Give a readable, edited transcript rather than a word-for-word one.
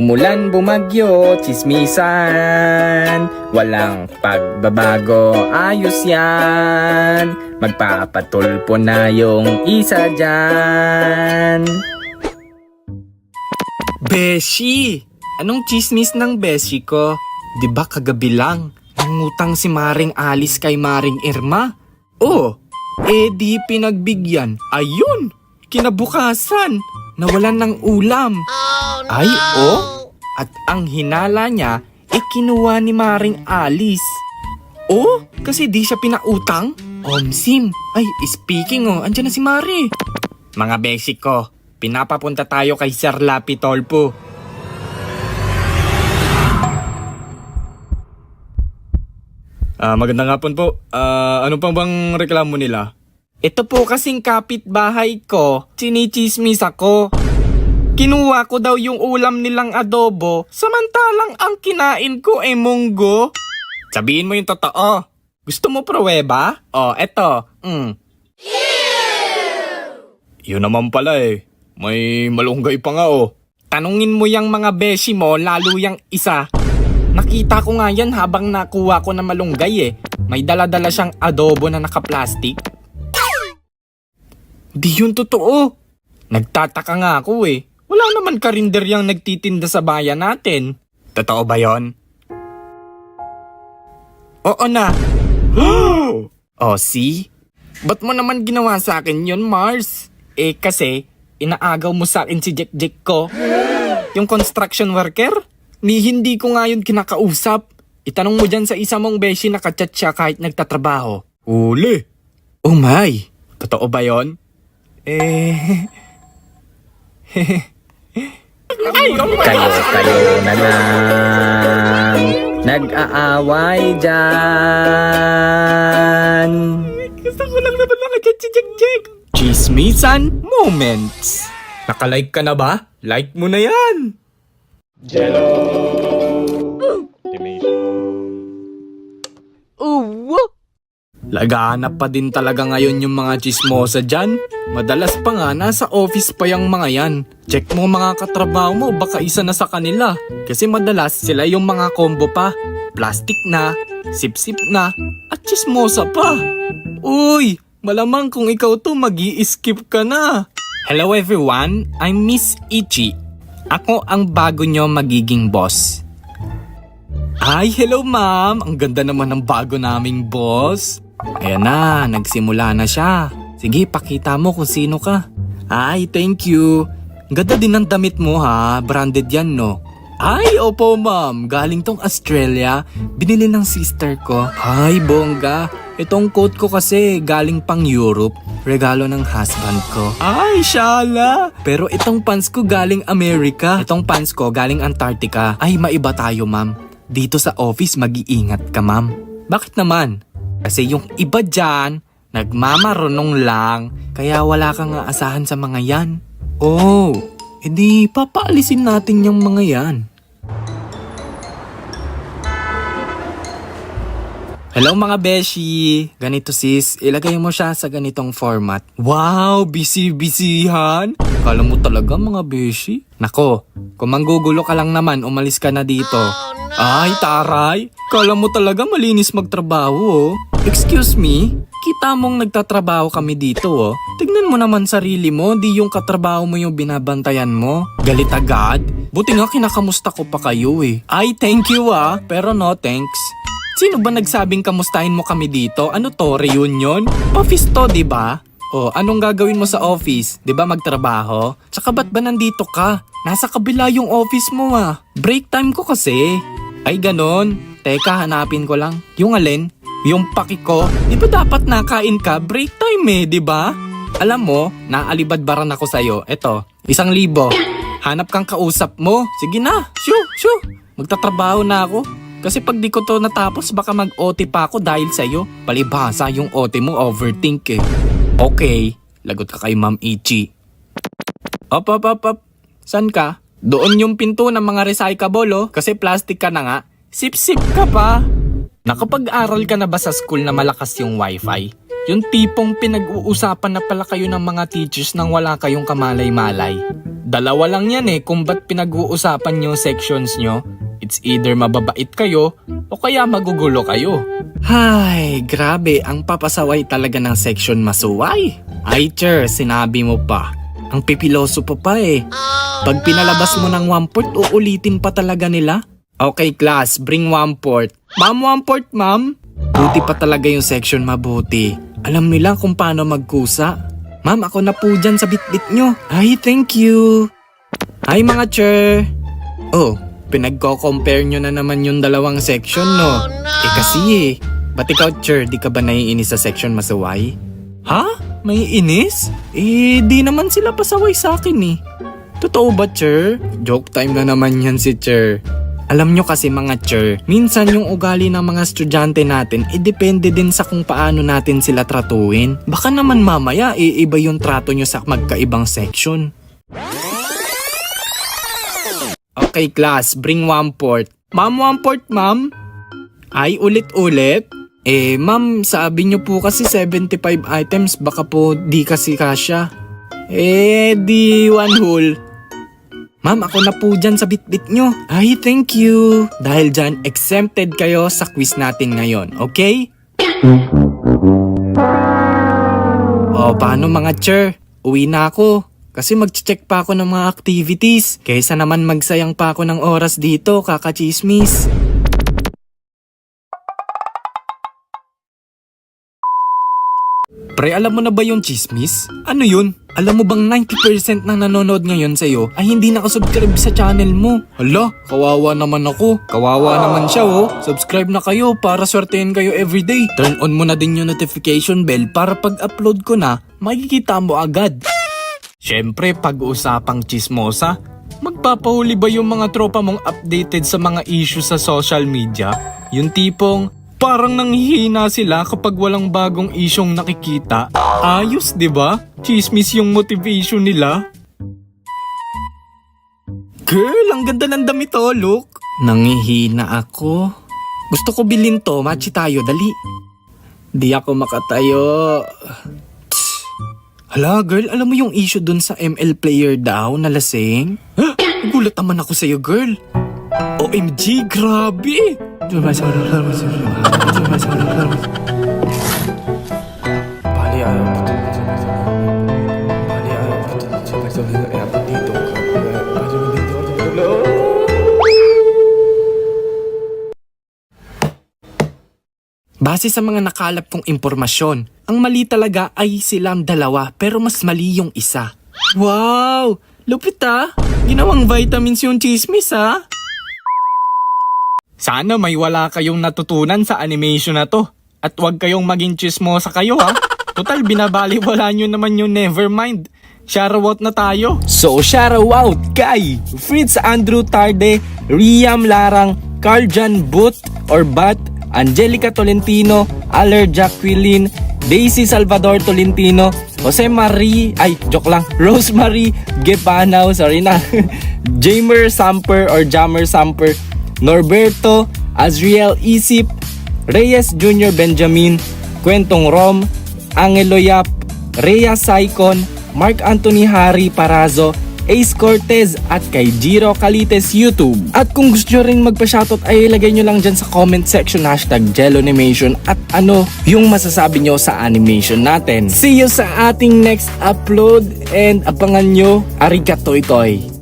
Umulan, bumagyo, tsismisan, walang pagbabago, ayos yan. Magpapatulpo na yung isa dyan. Beshi! Anong tsismis ng beshi ko? Diba kagabi lang, nangutang si Maring Alice kay Maring Irma? Oh, di pinagbigyan. Ayun! Kinabukasan, nawalan ng ulam. Oh, no. Ay, at ang hinala niya, kinuha ni Maring Alice. Oh, kasi di siya pinautang? Sim, ay, speaking andyan na si Mari. Mga basic ko, pinapapunta tayo kay Sir Lapi Tolpo. Magandang hapon po. Ano pang bang reklamo nila? Ito po kasing kapitbahay ko, chinichismis ako. Kinuha ko daw yung ulam nilang adobo, samantalang ang kinain ko munggo. Sabihin mo yung totoo. Gusto mo pruweba? Eto. Yun naman pala May malunggay pa nga Tanungin mo yung mga beshi mo, lalo yung isa. Nakita ko nga yan habang nakuha ko na malunggay May dala-dala siyang adobo na naka-plastic. Di yun totoo. Nagtataka nga ako Wala naman karinder yung nagtitinda sa bayan natin. Totoo ba yon? Oo na. See? Ba't mo naman ginawa sa akin yun, Mars? Kasi inaagaw mo sa akin si Jack ko. Yung construction worker? Hindi ko nga yun kinakausap. Itanong mo dyan sa isa mong beshi na kachat siya kahit nagtatrabaho. Uli. Oh my. Totoo ba yon? Kayo na lang nag-aaway dyan. Gusto ko lang naman makachat si Jack. Chismisan moments. Nakalike ka na ba? Like mo na yan. Jello. Laganap pa din talaga ngayon yung mga chismosa dyan. Madalas pa nga nasa office pa yung mga yan. Check mo mga katrabaho mo, baka isa na sa kanila. Kasi madalas sila yung mga combo pa. Plastic na, sip-sip na, at chismosa pa. Uy, malamang kung ikaw to mag-i-skip ka na. Hello everyone, I'm Miss Ichi. Ako ang bago nyo magiging boss. Ay, hello ma'am. Ang ganda naman ng bago naming boss. Ayan na, nagsimula na siya. Sige, pakita mo kung sino ka. Ay, thank you. Ganda din ng damit mo ha, branded yan no? Ay, opo ma'am, galing tong Australia. Binili ng sister ko. Ay, bongga. Itong coat ko kasi galing pang Europe. Regalo ng husband ko. Ay, shala! Pero itong pants ko galing Amerika. Itong pants ko galing Antarctica. Ay, maiba tayo ma'am. Dito sa office mag-iingat ka ma'am. Bakit naman? Kasi yung iba dyan, nagmamarunong lang, kaya wala kang aasahan sa mga yan. Oh, edi papaalisin natin yung mga yan. Hello mga beshi! Ganito sis, ilagay mo siya sa ganitong format. Wow, busy-busyhan! Kala mo talaga mga beshi? Nako, kung manggugulo ka lang naman, umalis ka na dito. Oh, no. Ay, taray! Kala mo talaga malinis magtrabaho Excuse me? Kita mong nagtatrabaho kami dito Tignan mo naman sarili mo, di yung katrabaho mo yung binabantayan mo. Galit agad? Buti nga kinakamusta ko pa kayo Ay, thank you pero no thanks. Sino ba nagsabing kamustahin mo kami dito? Ano to, reunion? Office to, diba? Anong gagawin mo sa office? Diba magtrabaho? Tsaka ba't ba nandito ka? Nasa kabila yung office mo Break time ko kasi. Ay ganon. Teka, hanapin ko lang. Yung alin? Yung paki ko. Di ba dapat nakain ka? Break time diba? Alam mo, naalibadbaran ako sa'yo. Eto, 1,000. Hanap kang kausap mo. Sige na, shoo. Magtatrabaho na ako. Kasi pag di ko to natapos, baka mag-OT pa ako dahil sa'yo. Palibhasa yung OT mo, overthink Okay, lagot ka kay Ma'am Ichi. Op. San ka? Doon yung pinto ng mga recyclable kasi plastic ka na nga. Sip-sip ka pa. Nakapag-aral ka na ba sa school na malakas yung wifi? Yung tipong pinag-uusapan na pala kayo ng mga teachers nang wala kayong kamalay-malay. Dalawa lang yan kung ba't pinag-uusapan yung sections nyo. It's either mababait kayo o kaya magugulo kayo. Hay, grabe, ang papasaway talaga ng section masuway. Ay, Cher, sinabi mo pa. Ang pipiloso pa Pag pinalabas mo ng 1/4, uulitin pa talaga nila. Okay, class, bring 1/4. Ma'am, 1/4, ma'am. Buti pa talaga yung section mabuti. Alam nila kung paano magkusa. Ma'am, ako na po dyan sa bitbit nyo. Ay, thank you. Hi, mga Cher. Oh, pinagko-compare nyo na naman yung dalawang section, no? Kasi ba't ikaw, Cher, di ka ba naiinis sa section masuway? Ha? May inis? Di naman sila pasaway sa akin Totoo ba, Cher? Joke time na naman yan si Cher. Alam nyo kasi mga Cher, minsan yung ugali ng mga estudyante natin, depende din sa kung paano natin sila tratuin. Baka naman mamaya, iba yung trato nyo sa magkaibang section. Okay, class, bring 1/4. Ma'am, 1/4, ma'am. Ay, ulit-ulit? Ma'am, sabi nyo po kasi 75 items, baka po di kasi kasya. Di 1 whole. Ma'am, ako na po dyan sa bitbit nyo. Ay, thank you. Dahil dyan, exempted kayo sa quiz natin ngayon, okay? O, paano mga Cher? Uwi na ako. Kasi mag-check pa ako ng mga activities. Kaysa naman magsayang pa ako ng oras dito, kakachismis. Pre, alam mo na ba yung chismis? Ano yun? Alam mo bang 90% ng nanonood ngayon sa'yo ay hindi nakasubscribe sa channel mo? Hala, kawawa naman ako. Kawawa naman siya Subscribe na kayo para swertein kayo everyday. Turn on mo na din yung notification bell para pag-upload ko na, makikita mo agad. Siyempre, pag-uusapang chismosa, magpapahuli ba yung mga tropa mong updated sa mga issue sa social media? Yung tipong, parang nanghihina sila kapag walang bagong isyong nakikita. Ayos, 'di ba? Chismis yung motivation nila. Girl, ang ganda ng damit look. Nanghihina ako. Gusto ko bilhin to, match tayo, dali. Di ako makatayo. Hala, girl, alam mo yung issue dun sa ML player daw na lasing? Gulat naman ako sa'yo, girl. OMG, grabe! Base sa mga nakalap kong impormasyon, ang mali talaga ay silang dalawa pero mas mali yung isa. Wow! Lupit Ginawang vitamins yung chismis Sana may wala kayong natutunan sa animation na to. At huwag kayong maging chismosa kayo Total, binabaliwala nyo naman yung Nevermind. Shoutout na tayo. So, shoutout kay Fritz Andrew Tarde, Riam Larang, Carljan But or Bat, Angelica Tolentino, Aller Jacqueline, Daisy Salvador Tolentino, Rosemary Gepanaw, Jamer Samper or Jammer Samper, Norberto, Azriel Isip, Reyes Jr. Benjamin, Kwentong Rom, Angelo Yap, Rhea Saicon, Mark Anthony Harry Parazo, Ace Cortez at kay Jiro Calites YouTube. At kung gusto nyo rin magpa-shoutout ay ilagay nyo lang dyan sa comment section #JelloAnimation at ano yung masasabi nyo sa animation natin. See you sa ating next upload and abangan nyo. Arigato itoy!